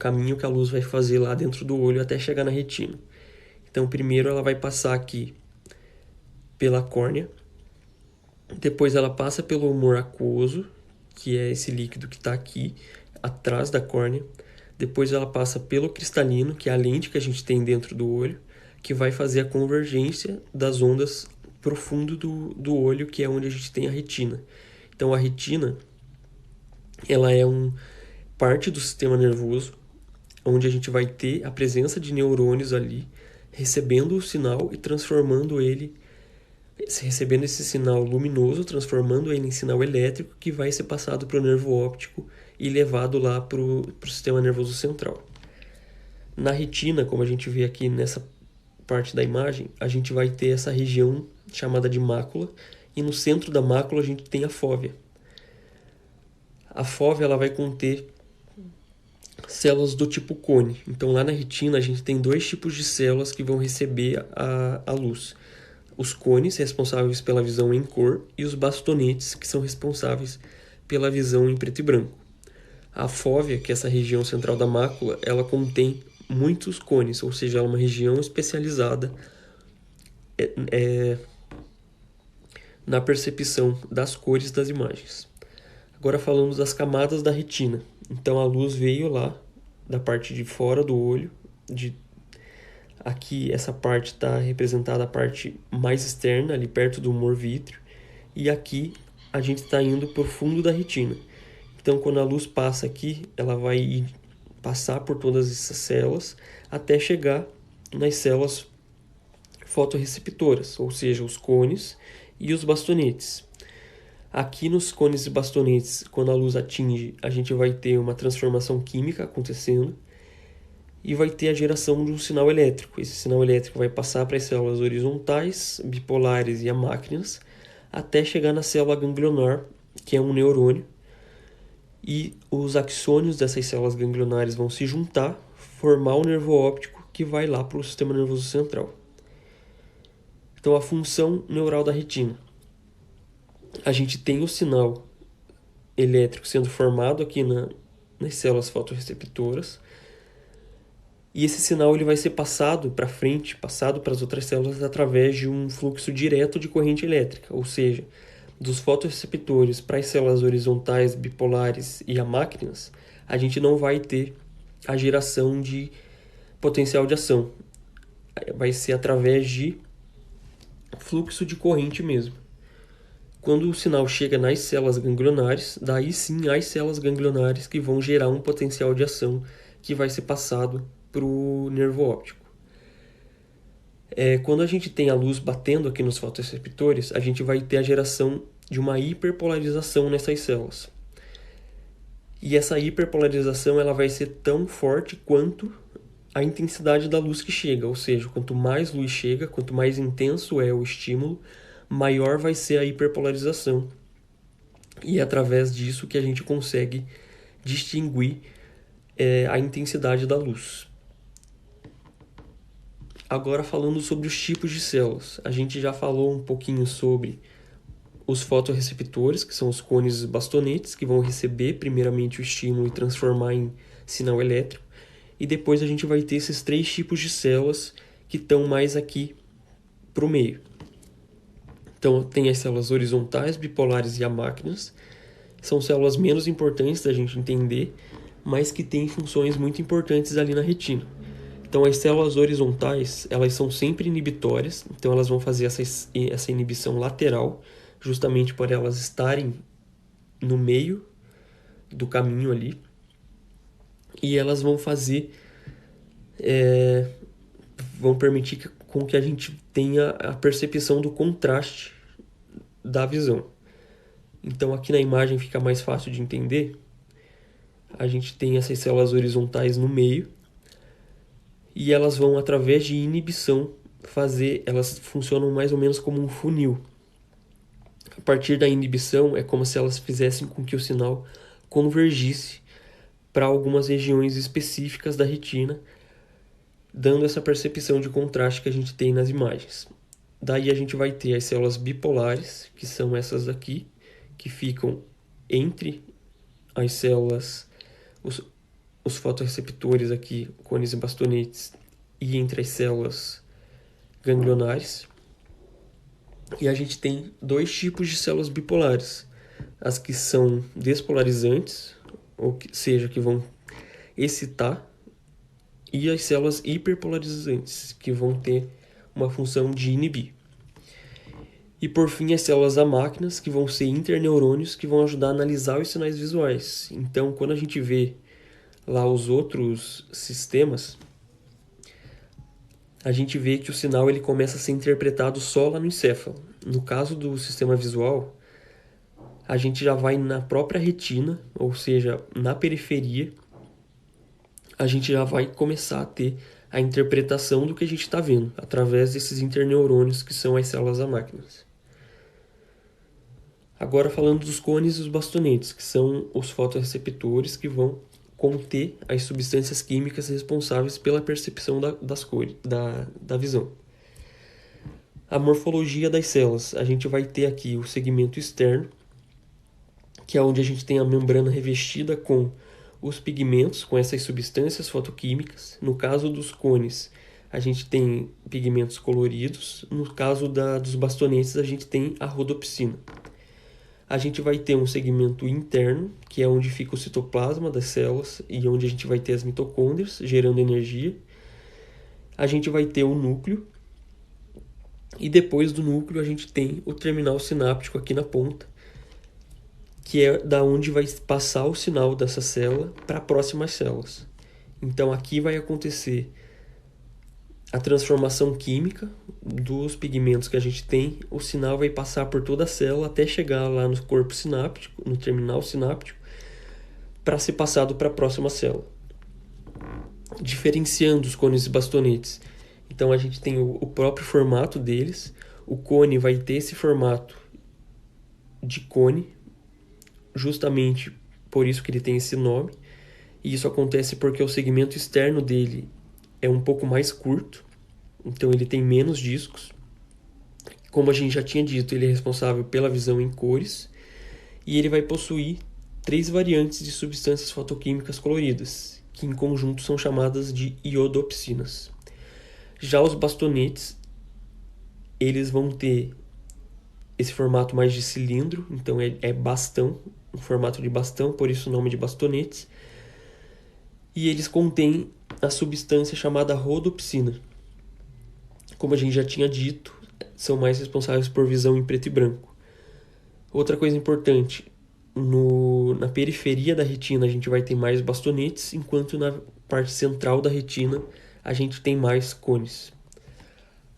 caminho que a luz vai fazer lá dentro do olho até chegar na retina. Então, primeiro ela vai passar aqui pela córnea, depois ela passa pelo humor aquoso, que é esse líquido que está aqui atrás da córnea. Depois ela passa pelo cristalino, que é a lente que a gente tem dentro do olho, que vai fazer a convergência das ondas pro fundo do olho, que é onde a gente tem a retina. Então a retina, ela é parte do sistema nervoso, onde a gente vai ter a presença de neurônios ali, recebendo o sinal e transformando ele, recebendo esse sinal luminoso, transformando ele em sinal elétrico, que vai ser passado para o nervo óptico e levado lá para o sistema nervoso central. Na retina, como a gente vê aqui nessa parte da imagem, a gente vai ter essa região chamada de mácula, e no centro da mácula a gente tem a fóvea. A fóvea ela vai conter células do tipo cone. Então lá na retina a gente tem dois tipos de células que vão receber a luz. Os cones, responsáveis pela visão em cor, e os bastonetes, que são responsáveis pela visão em preto e branco. A fóvea, que é essa região central da mácula, ela contém muitos cones, ou seja, ela é uma região especializada na percepção das cores das imagens. Agora falamos das camadas da retina. Então a luz veio lá da parte de fora do olho, aqui essa parte está representada a parte mais externa, ali perto do humor vítreo, e aqui a gente está indo para o fundo da retina. Então quando a luz passa aqui, ela vai passar por todas essas células até chegar nas células fotorreceptoras, ou seja, os cones e os bastonetes. Aqui nos cones e bastonetes, quando a luz atinge, a gente vai ter uma transformação química acontecendo e vai ter a geração de um sinal elétrico. Esse sinal elétrico vai passar para as células horizontais, bipolares e amácrinas, até chegar na célula ganglionar, que é um neurônio, e os axônios dessas células ganglionares vão se juntar, formar o nervo óptico que vai lá para o sistema nervoso central. Então, a função neural da retina. A gente tem o sinal elétrico sendo formado aqui nas células fotorreceptoras, e esse sinal ele vai ser passado para frente, passado para as outras células através de um fluxo direto de corrente elétrica, ou seja, dos fotorreceptores para as células horizontais, bipolares e amácrinas, a gente não vai ter a geração de potencial de ação. Vai ser através de fluxo de corrente mesmo. Quando o sinal chega nas células ganglionares, daí sim as células ganglionares que vão gerar um potencial de ação que vai ser passado para o nervo óptico. Quando a gente tem a luz batendo aqui nos fotorreceptores, a gente vai ter a geração de uma hiperpolarização nessas células. E essa hiperpolarização ela vai ser tão forte quanto a intensidade da luz que chega, ou seja, quanto mais luz chega, quanto mais intenso é o estímulo, maior vai ser a hiperpolarização. E é através disso que a gente consegue distinguir a intensidade da luz. Agora falando sobre os tipos de células. A gente já falou um pouquinho sobre os fotorreceptores, que são os cones e bastonetes, que vão receber primeiramente o estímulo e transformar em sinal elétrico. E depois a gente vai ter esses três tipos de células que estão mais aqui para o meio. Então tem as células horizontais, bipolares e amácrinas. São células menos importantes da gente entender, mas que têm funções muito importantes ali na retina. Então as células horizontais, elas são sempre inibitórias, então elas vão fazer essa inibição lateral, justamente por elas estarem no meio do caminho ali. E elas vão fazer, vão permitir com que a gente tenha a percepção do contraste da visão. Então aqui na imagem fica mais fácil de entender. A gente tem essas células horizontais no meio, e elas vão, através de inibição, elas funcionam mais ou menos como um funil. A partir da inibição, é como se elas fizessem com que o sinal convergisse para algumas regiões específicas da retina, dando essa percepção de contraste que a gente tem nas imagens. Daí a gente vai ter as células bipolares, que são essas aqui, que ficam entre as células, os fotorreceptores aqui, cones e bastonetes, e entre as células ganglionares. E a gente tem dois tipos de células bipolares. As que são despolarizantes, ou seja, que vão excitar, e as células hiperpolarizantes, que vão ter uma função de inibir. E por fim, as células amáquinas, que vão ser interneurônios, que vão ajudar a analisar os sinais visuais. Então, quando a gente vê lá os outros sistemas, a gente vê que o sinal ele começa a ser interpretado só lá no encéfalo. No caso do sistema visual, a gente já vai na própria retina, ou seja, na periferia, a gente já vai começar a ter a interpretação do que a gente está vendo, através desses interneurônios que são as células amáquinas. Agora falando dos cones e os bastonetes, que são os fotorreceptores que vão conter as substâncias químicas responsáveis pela percepção das cores, da visão. A morfologia das células. A gente vai ter aqui o segmento externo, que é onde a gente tem a membrana revestida com os pigmentos, com essas substâncias fotoquímicas. No caso dos cones, a gente tem pigmentos coloridos. No caso dos bastonetes, a gente tem a rodopsina. A gente vai ter um segmento interno, que é onde fica o citoplasma das células e onde a gente vai ter as mitocôndrias gerando energia. A gente vai ter o núcleo. E depois do núcleo a gente tem o terminal sináptico aqui na ponta, que é da onde vai passar o sinal dessa célula para próximas células. Então aqui vai acontecer a transformação química dos pigmentos que a gente tem. O sinal vai passar por toda a célula até chegar lá no corpo sináptico, no terminal sináptico, para ser passado para a próxima célula. Diferenciando os cones e bastonetes. Então a gente tem o próprio formato deles. O cone vai ter esse formato de cone, justamente por isso que ele tem esse nome. E isso acontece porque o segmento externo dele é um pouco mais curto, então ele tem menos discos. Como a gente já tinha dito, ele é responsável pela visão em cores e ele vai possuir 3 variantes de substâncias fotoquímicas coloridas, que em conjunto são chamadas de iodopsinas. Já os bastonetes, eles vão ter esse formato mais de cilindro, então é bastão, um formato de bastão, por isso o nome de bastonetes. E eles contêm a substância chamada rodopsina. Como a gente já tinha dito, são mais responsáveis por visão em preto e branco. Outra coisa importante, na periferia da retina a gente vai ter mais bastonetes, enquanto na parte central da retina a gente tem mais cones.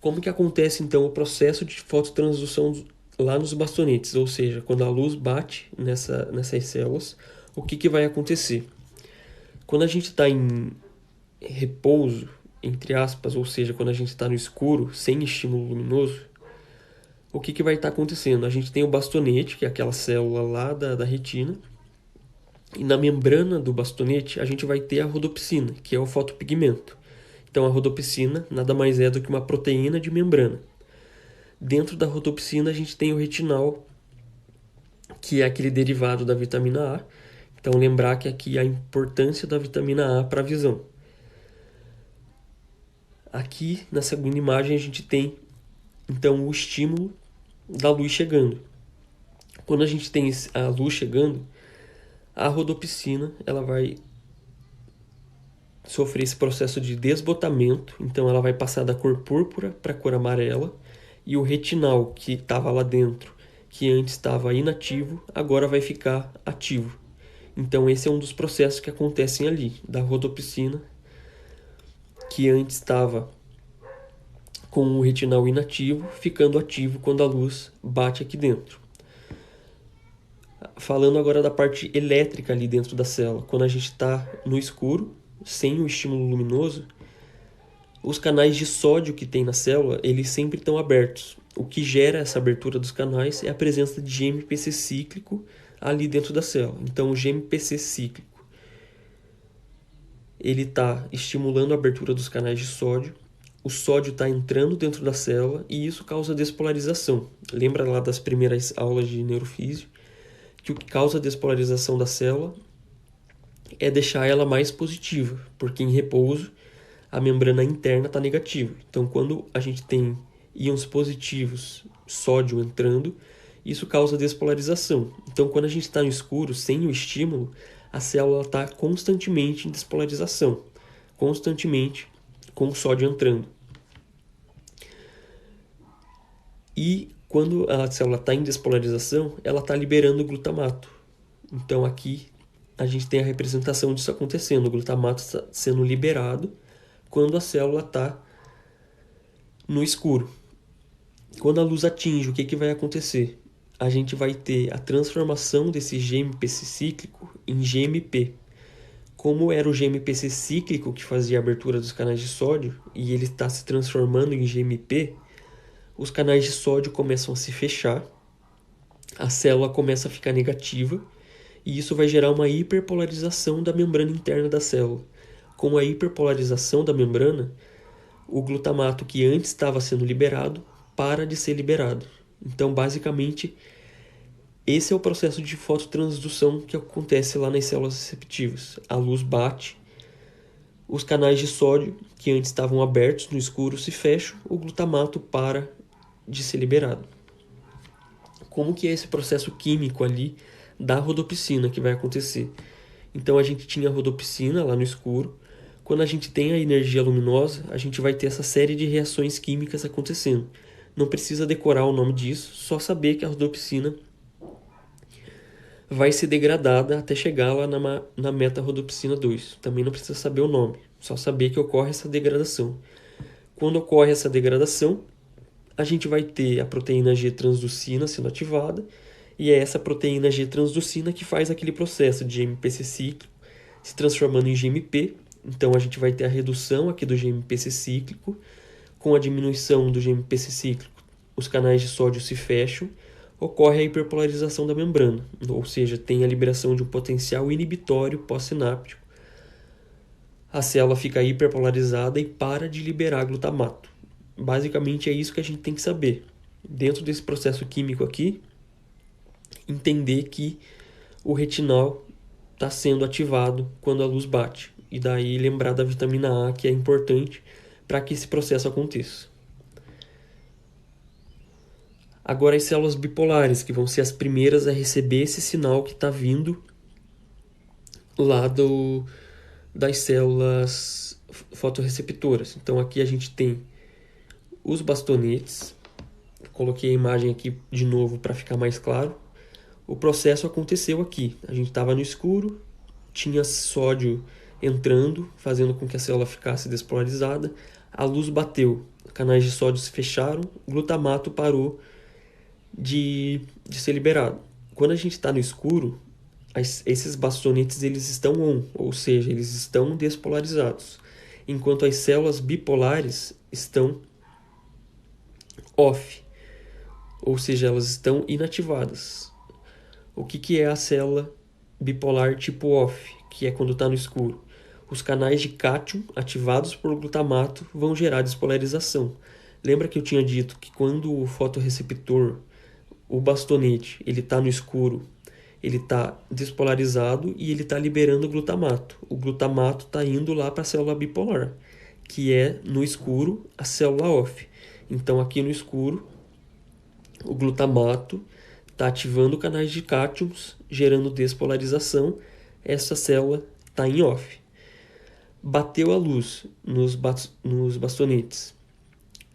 Como que acontece então o processo de fototransdução lá nos bastonetes? Ou seja, quando a luz bate nessas células, o que vai acontecer? Quando a gente está em repouso, entre aspas, ou seja, quando a gente está no escuro, sem estímulo luminoso, o que vai estar acontecendo? A gente tem o bastonete, que é aquela célula lá da retina, e na membrana do bastonete a gente vai ter a rodopsina, que é o fotopigmento. Então a rodopsina nada mais é do que uma proteína de membrana. Dentro da rodopsina a gente tem o retinal, que é aquele derivado da vitamina A. Então lembrar que aqui a importância da vitamina A para a visão. Aqui na segunda imagem a gente tem então o estímulo da luz chegando. Quando a gente tem a luz chegando, a rodopsina ela vai sofrer esse processo de desbotamento, então ela vai passar da cor púrpura para a cor amarela, e o retinal que estava lá dentro, que antes estava inativo, agora vai ficar ativo. Então esse é um dos processos que acontecem ali, da rodopsina, que antes estava com o retinal inativo, ficando ativo quando a luz bate aqui dentro. Falando agora da parte elétrica ali dentro da célula, quando a gente está no escuro, sem o estímulo luminoso, os canais de sódio que tem na célula, eles sempre estão abertos. O que gera essa abertura dos canais é a presença de GMPC cíclico ali dentro da célula. Então o GMPC cíclico, ele está estimulando a abertura dos canais de sódio. O sódio está entrando dentro da célula e isso causa despolarização. Lembra lá das primeiras aulas de neurofísio que o que causa a despolarização da célula é deixar ela mais positiva, porque em repouso a membrana interna está negativa. Então, quando a gente tem íons positivos, sódio entrando, isso causa despolarização. Então, quando a gente está no escuro, sem o estímulo, a célula está constantemente em despolarização, constantemente com o sódio entrando. E quando a célula está em despolarização, ela está liberando glutamato. Então, aqui a gente tem a representação disso acontecendo. O glutamato está sendo liberado quando a célula está no escuro. Quando a luz atinge, o que vai acontecer? A gente vai ter a transformação desse GMPC cíclico em GMP. Como era o GMPC cíclico que fazia a abertura dos canais de sódio e ele está se transformando em GMP, os canais de sódio começam a se fechar, a célula começa a ficar negativa e isso vai gerar uma hiperpolarização da membrana interna da célula. Com a hiperpolarização da membrana, o glutamato que antes estava sendo liberado para de ser liberado. Então, basicamente, esse é o processo de fototransdução que acontece lá nas células receptivas. A luz bate, os canais de sódio que antes estavam abertos no escuro se fecham, o glutamato para de ser liberado. Como que é esse processo químico ali da rodopsina que vai acontecer? Então a gente tinha a rodopsina lá no escuro. Quando a gente tem a energia luminosa, a gente vai ter essa série de reações químicas acontecendo. Não precisa decorar o nome disso, só saber que a rodopsina vai ser degradada até chegar lá na meta-rodopsina 2. Também não precisa saber o nome, só saber que ocorre essa degradação. Quando ocorre essa degradação, a gente vai ter a proteína G transducina sendo ativada, e é essa proteína G transducina que faz aquele processo de GMPC cíclico se transformando em GMP. Então a gente vai ter a redução aqui do GMPC cíclico, com a diminuição do GMPC cíclico, os canais de sódio se fecham, ocorre a hiperpolarização da membrana, ou seja, tem a liberação de um potencial inibitório pós-sináptico. A célula fica hiperpolarizada e para de liberar glutamato. Basicamente é isso que a gente tem que saber. Dentro desse processo químico aqui, entender que o retinal está sendo ativado quando a luz bate. E daí lembrar da vitamina A, que é importante para que esse processo aconteça. Agora as células bipolares, que vão ser as primeiras a receber esse sinal que está vindo lá das células fotorreceptoras. Então aqui a gente tem os bastonetes. Coloquei a imagem aqui de novo para ficar mais claro. O processo aconteceu aqui. A gente estava no escuro, tinha sódio entrando, fazendo com que a célula ficasse despolarizada. A luz bateu, canais de sódio se fecharam, o glutamato parou de ser liberado. Quando a gente está no escuro, esses bastonetes eles estão on, ou seja, eles estão despolarizados, enquanto as células bipolares estão off, ou seja, elas estão inativadas. O que é a célula bipolar tipo off, que é quando está no escuro? Os canais de cátion ativados por glutamato vão gerar despolarização. Lembra que eu tinha dito que quando o fotorreceptor, o bastonete, ele está no escuro, ele está despolarizado e ele está liberando glutamato. O glutamato está indo lá para a célula bipolar, que é no escuro a célula off. Então aqui no escuro, o glutamato está ativando canais de cátions, gerando despolarização. Essa célula está em off. Bateu a luz nos bastonetes.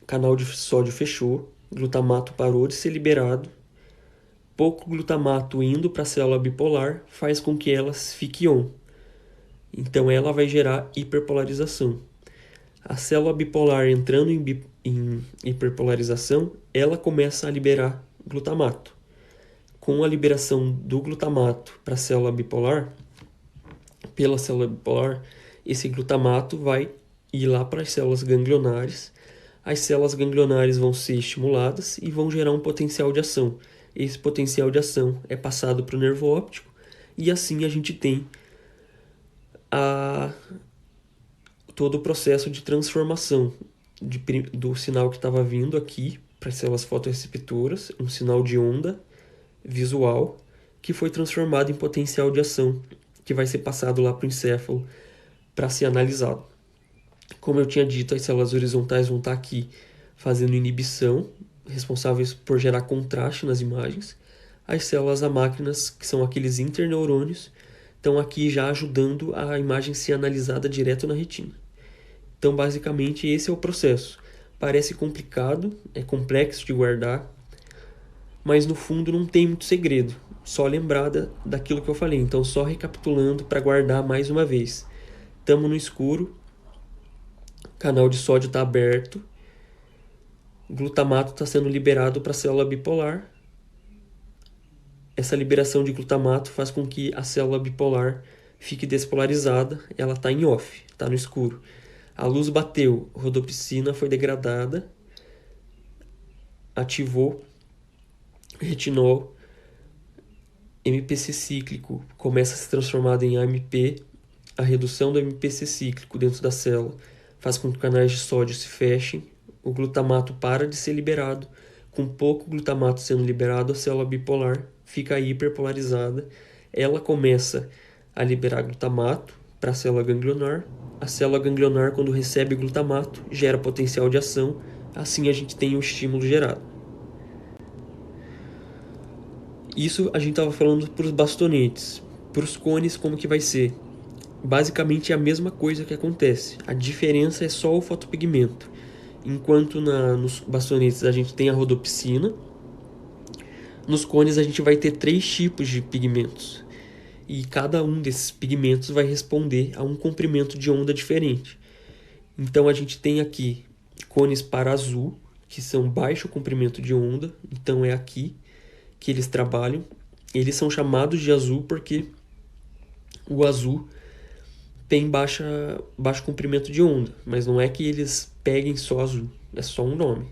O canal de sódio fechou, glutamato parou de ser liberado. Pouco glutamato indo para a célula bipolar faz com que ela fique on. Então ela vai gerar hiperpolarização. A célula bipolar entrando em hiperpolarização, ela começa a liberar glutamato. Com a liberação do glutamato para a célula bipolar, pela célula bipolar, esse glutamato vai ir lá para as células ganglionares. As células ganglionares vão ser estimuladas e vão gerar um potencial de ação. Esse potencial de ação é passado para o nervo óptico e assim a gente tem todo o processo de transformação do sinal que estava vindo aqui para as células fotorreceptoras, um sinal de onda visual que foi transformado em potencial de ação que vai ser passado lá para o encéfalo para ser analisado. Como eu tinha dito, as células horizontais vão estar aqui fazendo inibição, responsáveis por gerar contraste nas imagens. As células amácrinas, que são aqueles interneurônios, estão aqui já ajudando a imagem ser analisada direto na retina. Então, basicamente, esse é o processo. Parece complicado, é complexo de guardar, mas no fundo não tem muito segredo. Só lembrar daquilo que eu falei. Então, só recapitulando para guardar mais uma vez. Estamos no escuro, canal de sódio está aberto, glutamato está sendo liberado para a célula bipolar. Essa liberação de glutamato faz com que a célula bipolar fique despolarizada, ela está em off, está no escuro. A luz bateu, rodopsina foi degradada, ativou retinol, MPC cíclico começa a ser transformado em AMP, a redução do MPC cíclico dentro da célula faz com que os canais de sódio se fechem, o glutamato para de ser liberado, com pouco glutamato sendo liberado, a célula bipolar fica hiperpolarizada, ela começa a liberar glutamato para a célula ganglionar, a célula ganglionar, quando recebe glutamato, gera potencial de ação, assim a gente tem o estímulo gerado. Isso a gente estava falando para os bastonetes. Para os cones, como que vai ser? Basicamente é a mesma coisa que acontece. A diferença é só o fotopigmento. Enquanto nos bastonetes a gente tem a rodopsina, nos cones a gente vai ter 3 tipos de pigmentos. E cada um desses pigmentos vai responder a um comprimento de onda diferente. Então a gente tem aqui cones para azul, que são baixo comprimento de onda. Então é aqui que eles trabalham. Eles são chamados de azul porque o azul tem baixo comprimento de onda, mas não é que eles peguem só azul, é só um nome.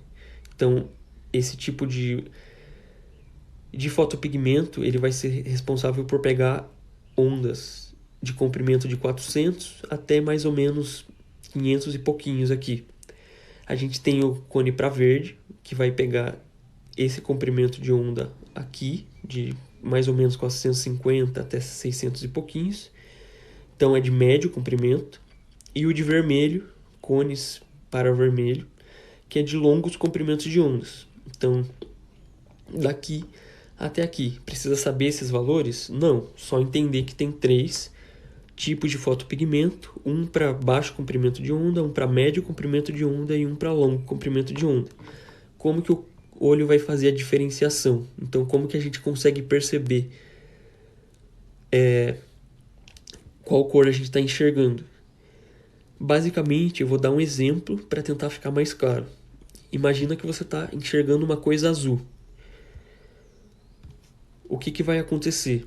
Então, esse tipo de fotopigmento, ele vai ser responsável por pegar ondas de comprimento de 400 até mais ou menos 500 e pouquinhos aqui. A gente tem o cone para verde, que vai pegar esse comprimento de onda aqui, de mais ou menos 450 até 600 e pouquinhos. Então é de médio comprimento. E o de vermelho, cones para vermelho, que é de longos comprimentos de ondas. Então, daqui até aqui. Precisa saber esses valores? Não, só entender que tem 3 tipos de fotopigmento, um para baixo comprimento de onda, um para médio comprimento de onda e um para longo comprimento de onda. Como que o olho vai fazer a diferenciação? Então, como que a gente consegue perceber qual cor a gente está enxergando? Basicamente, eu vou dar um exemplo para tentar ficar mais claro. Imagina que você está enxergando uma coisa azul. O que vai acontecer?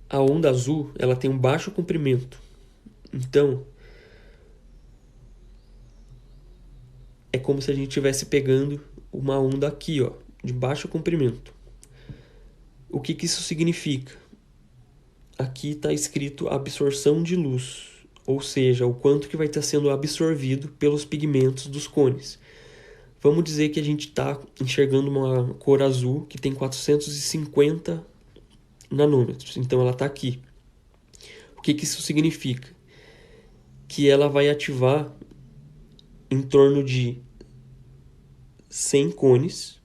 A onda azul, ela tem um baixo comprimento. Então, é como se a gente estivesse pegando uma onda aqui, ó, de baixo comprimento. O que isso significa? Aqui está escrito absorção de luz, ou seja, o quanto que vai estar sendo absorvido pelos pigmentos dos cones. Vamos dizer que a gente está enxergando uma cor azul que tem 450 nanômetros, então ela está aqui. O que isso significa? Que ela vai ativar em torno de 100 cones,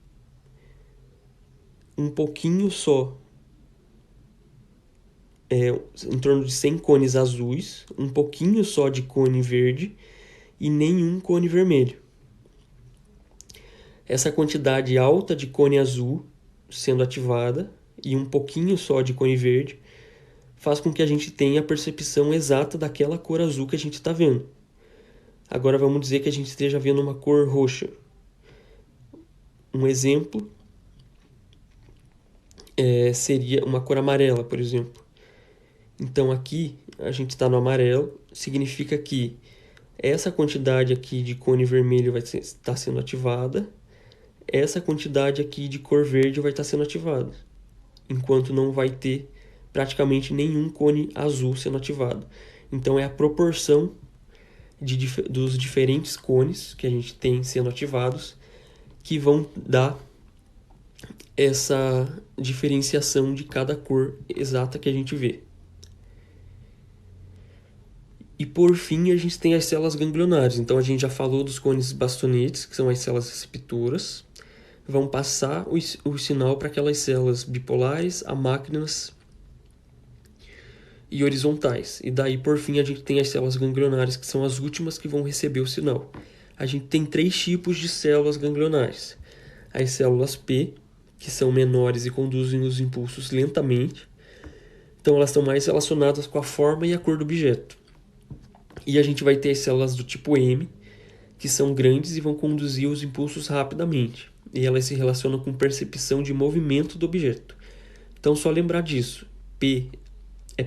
um pouquinho só, em torno de 100 cones azuis, um pouquinho só de cone verde e nenhum cone vermelho. Essa quantidade alta de cone azul sendo ativada e um pouquinho só de cone verde faz com que a gente tenha a percepção exata daquela cor azul que a gente está vendo. Agora vamos dizer que a gente esteja vendo uma cor roxa. Um exemplo seria uma cor amarela, por exemplo. Então aqui a gente está no amarelo, significa que essa quantidade aqui de cone vermelho vai estar sendo ativada, essa quantidade aqui de cor verde vai estar sendo ativada, enquanto não vai ter praticamente nenhum cone azul sendo ativado. Então é a proporção dos diferentes cones que a gente tem sendo ativados que vão dar essa diferenciação de cada cor exata que a gente vê. E por fim, a gente tem as células ganglionares. Então a gente já falou dos cones bastonetes, que são as células receptoras. Vão passar o sinal para aquelas células bipolares, amácrinas e horizontais. E daí, por fim, a gente tem as células ganglionares, que são as últimas que vão receber o sinal. A gente tem 3 tipos de células ganglionares. As células P, que são menores e conduzem os impulsos lentamente. Então elas estão mais relacionadas com a forma e a cor do objeto. E a gente vai ter as células do tipo M, que são grandes e vão conduzir os impulsos rapidamente. E elas se relacionam com percepção de movimento do objeto. Então, só lembrar disso. P é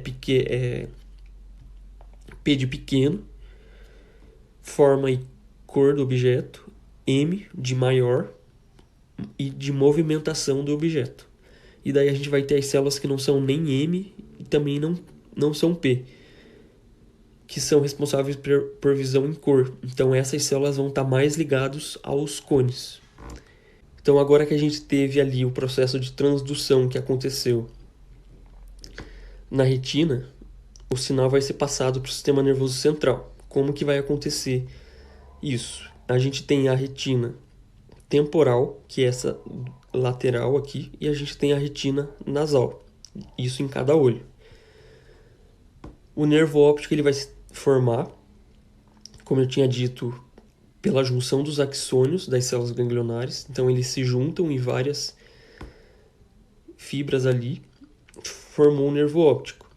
P de pequeno, forma e cor do objeto. M de maior e de movimentação do objeto. E daí a gente vai ter as células que não são nem M e também não são P, que são responsáveis por visão em cor. Então essas células vão estar mais ligadas aos cones. Então agora que a gente teve ali o processo de transdução que aconteceu na retina, o sinal vai ser passado para o sistema nervoso central. Como que vai acontecer isso? A gente tem a retina temporal, que é essa lateral aqui, e a gente tem a retina nasal, isso em cada olho. O nervo óptico ele vai se formar, como eu tinha dito, pela junção dos axônios das células ganglionares. Então eles se juntam em várias fibras ali, formou um nervo óptico.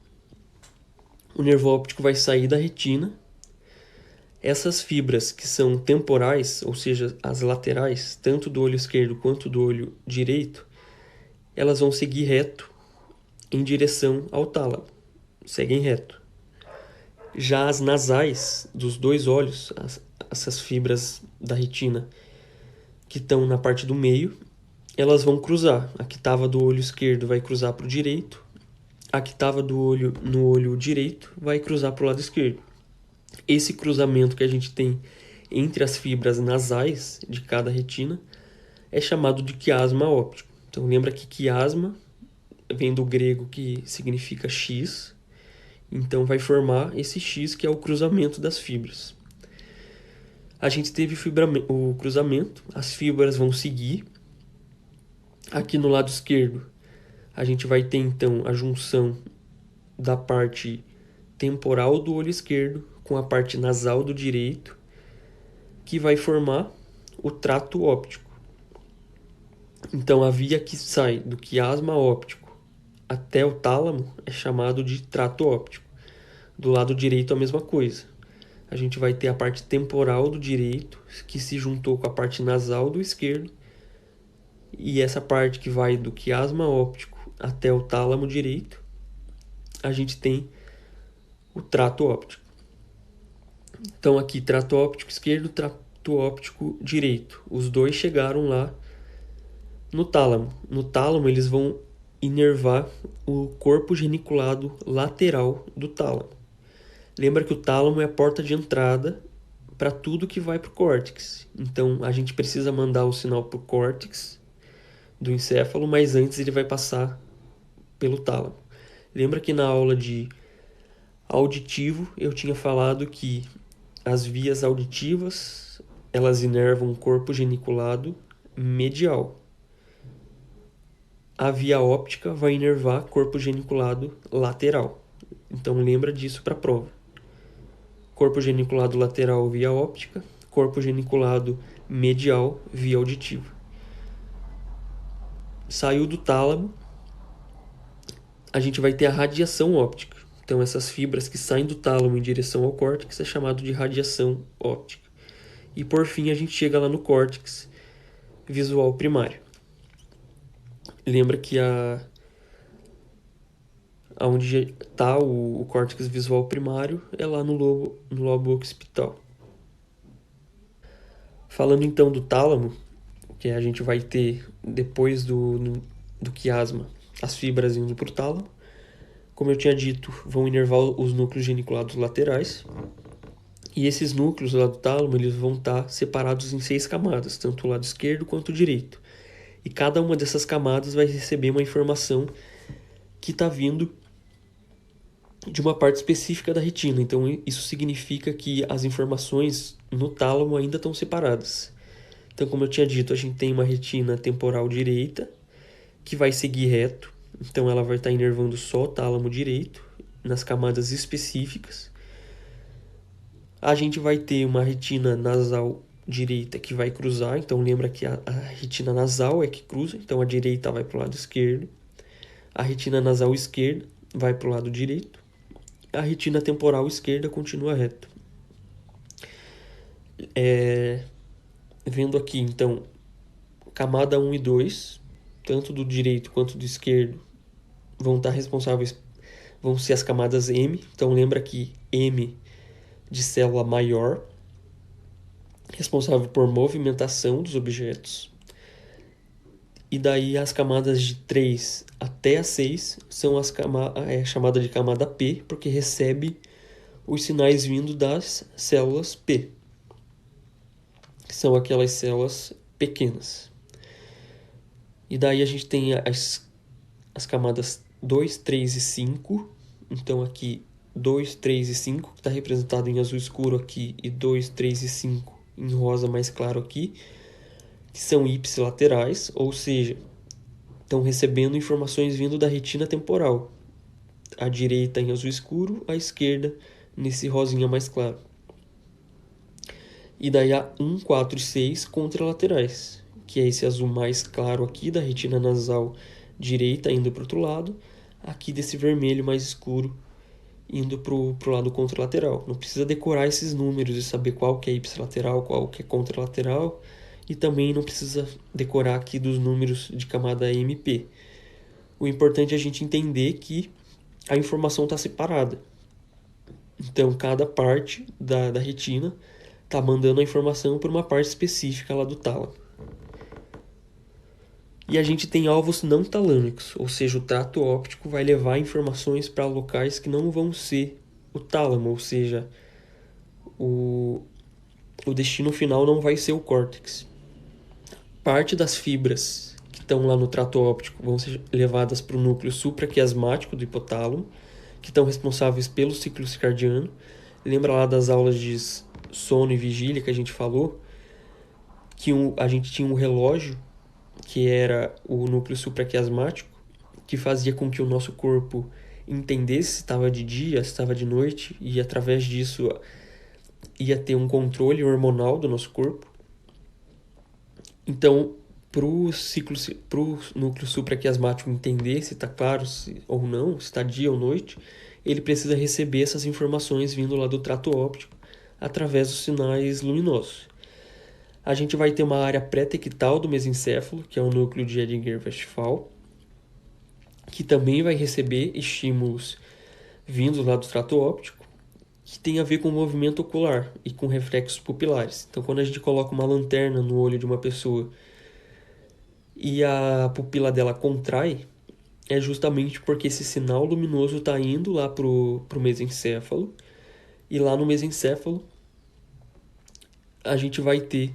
O nervo óptico vai sair da retina. Essas fibras que são temporais, ou seja, as laterais, tanto do olho esquerdo quanto do olho direito, elas vão seguir reto em direção ao tálamo, seguem reto. Já as nasais dos dois olhos, essas fibras da retina que estão na parte do meio, elas vão cruzar. A que estava do olho esquerdo vai cruzar para o direito, a que estava no olho direito vai cruzar para o lado esquerdo. Esse cruzamento que a gente tem entre as fibras nasais de cada retina é chamado de quiasma óptico. Então lembra que quiasma vem do grego que significa X, então vai formar esse X que é o cruzamento das fibras. A gente teve o cruzamento, as fibras vão seguir. Aqui no lado esquerdo a gente vai ter então a junção da parte temporal do olho esquerdo com a parte nasal do direito, que vai formar o trato óptico. Então a via que sai do quiasma óptico até o tálamo é chamado de trato óptico. Do lado direito a mesma coisa. A gente vai ter a parte temporal do direito, que se juntou com a parte nasal do esquerdo, e essa parte que vai do quiasma óptico até o tálamo direito, a gente tem o trato óptico. Então aqui, trato óptico esquerdo, trato óptico direito. Os dois chegaram lá no tálamo. No tálamo eles vão inervar o corpo geniculado lateral do tálamo. Lembra que o tálamo é a porta de entrada para tudo que vai para o córtex. Então a gente precisa mandar o sinal para o córtex do encéfalo, mas antes ele vai passar pelo tálamo. Lembra que na aula de auditivo eu tinha falado que as vias auditivas elas inervam o corpo geniculado medial. A via óptica vai inervar corpo geniculado lateral. Então lembra disso para a prova. Corpo geniculado lateral via óptica, corpo geniculado medial via auditiva. Saiu do tálamo, a gente vai ter a radiação óptica. Então essas fibras que saem do tálamo em direção ao córtex é chamado de radiação óptica. E por fim a gente chega lá no córtex visual primário. Lembra que onde está o córtex visual primário é lá no lobo occipital. Falando então do tálamo, que a gente vai ter depois do quiasma as fibras indo para o tálamo. Como eu tinha dito, vão inervar os núcleos geniculados laterais. E esses núcleos lá do tálamo eles vão estar separados em 6 camadas, tanto o lado esquerdo quanto o direito. E cada uma dessas camadas vai receber uma informação que está vindo de uma parte específica da retina. Então, isso significa que as informações no tálamo ainda estão separadas. Então, como eu tinha dito, a gente tem uma retina temporal direita que vai seguir reto. Então, ela vai estar inervando só o tálamo direito, nas camadas específicas. A gente vai ter uma retina nasal direita que vai cruzar. Então, lembra que a retina nasal é que cruza. Então, a direita vai para o lado esquerdo. A retina nasal esquerda vai para o lado direito. A retina temporal esquerda continua reta. Vendo aqui, então, camada 1 e 2, tanto do direito quanto do esquerdo, vão ser as camadas M. Então, lembra que M de célula maior, responsável por movimentação dos objetos. E daí as camadas de 3 até a 6 são chamada de camada P, porque recebe os sinais vindo das células P, que são aquelas células pequenas. E daí a gente tem as camadas 2, 3 e 5. Então aqui 2, 3 e 5, que está representado em azul escuro aqui, e 2, 3 e 5 em rosa mais claro aqui, que são ipsilaterais, ou seja, estão recebendo informações vindo da retina temporal. A direita em azul escuro, a esquerda nesse rosinha mais claro. E daí a 1, 4 e 6 contralaterais, que é esse azul mais claro aqui da retina nasal direita indo para o outro lado, aqui desse vermelho mais escuro indo para o lado contralateral. Não precisa decorar esses números e saber qual que é ipsilateral, qual que é contralateral, e também não precisa decorar aqui dos números de camada MP. O importante é a gente entender que a informação está separada. Então, cada parte da retina está mandando a informação para uma parte específica lá do tálamo. E a gente tem alvos não talâmicos, ou seja, o trato óptico vai levar informações para locais que não vão ser o tálamo, ou seja, o destino final não vai ser o córtex. Parte das fibras que estão lá no trato óptico vão ser levadas para o núcleo supraquiasmático do hipotálamo, que estão responsáveis pelo ciclo circadiano. Lembra lá das aulas de sono e vigília que a gente falou? Que a gente tinha um relógio, que era o núcleo supraquiasmático, que fazia com que o nosso corpo entendesse se estava de dia, se estava de noite, e através disso ia ter um controle hormonal do nosso corpo. Então, para o núcleo supraquiasmático entender se está claro ou não, se está dia ou noite, ele precisa receber essas informações vindo lá do trato óptico através dos sinais luminosos. A gente vai ter uma área pré-tectal do mesencéfalo, que é o núcleo de Edinger-Westphal, que também vai receber estímulos vindos lá do trato óptico, que tem a ver com o movimento ocular e com reflexos pupilares. Então, quando a gente coloca uma lanterna no olho de uma pessoa e a pupila dela contrai, é justamente porque esse sinal luminoso está indo lá para o mesencéfalo, e lá no mesencéfalo a gente vai ter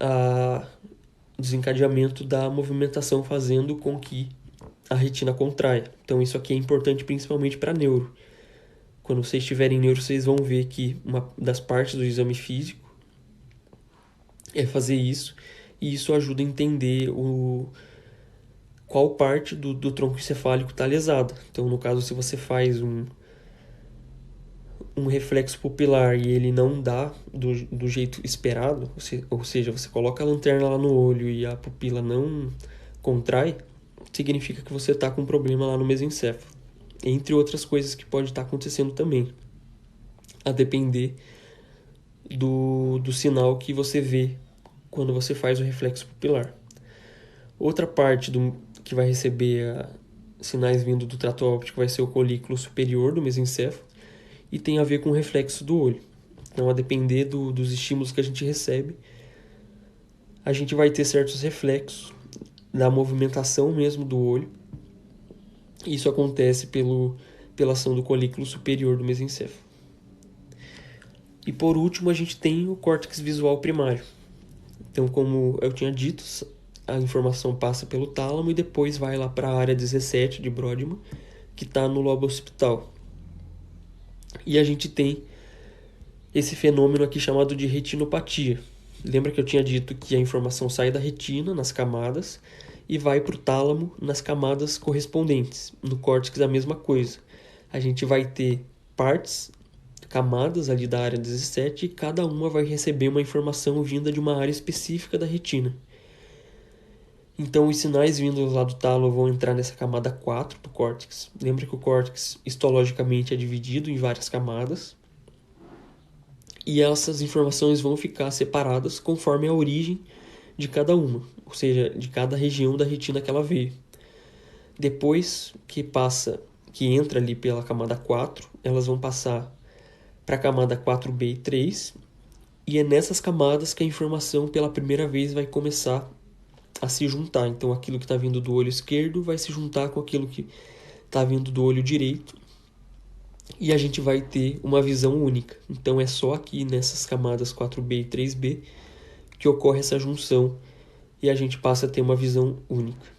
o desencadeamento da movimentação fazendo com que a retina contraia. Então isso aqui é importante principalmente para neuro. Quando vocês tiverem neuro, vocês vão ver que uma das partes do exame físico é fazer isso, e isso ajuda a entender qual parte do tronco encefálico está lesada. Então, no caso, se você faz um reflexo pupilar e ele não dá do jeito esperado, ou seja, você coloca a lanterna lá no olho e a pupila não contrai, significa que você está com um problema lá no mesencéfalo. Entre outras coisas que pode estar acontecendo também, a depender do sinal que você vê quando você faz o reflexo pupilar. Outra parte que vai receber sinais vindo do trato óptico vai ser o colículo superior do mesencéfalo, e tem a ver com o reflexo do olho. Então, a depender dos estímulos que a gente recebe, a gente vai ter certos reflexos da movimentação mesmo do olho. Isso acontece pela ação do colículo superior do mesencéfalo. E por último, a gente tem o córtex visual primário. Então, como eu tinha dito, a informação passa pelo tálamo e depois vai lá para a área 17 de Brodmann, que está no lobo occipital. E a gente tem esse fenômeno aqui chamado de retinopatia. Lembra que eu tinha dito que a informação sai da retina, nas camadas, e vai para o tálamo nas camadas correspondentes. No córtex a mesma coisa. A gente vai ter partes, camadas ali da área 17, e cada uma vai receber uma informação vinda de uma área específica da retina. Então os sinais vindos lá do tálamo vão entrar nessa camada 4 do córtex. Lembra que o córtex histologicamente é dividido em várias camadas. E essas informações vão ficar separadas conforme a origem de cada uma, ou seja, de cada região da retina que ela veio. Depois que entra ali pela camada 4, elas vão passar para a camada 4B e 3, e é nessas camadas que a informação pela primeira vez vai começar a se juntar. Então aquilo que está vindo do olho esquerdo vai se juntar com aquilo que está vindo do olho direito, e a gente vai ter uma visão única. Então é só aqui nessas camadas 4B e 3B que ocorre essa junção e a gente passa a ter uma visão única.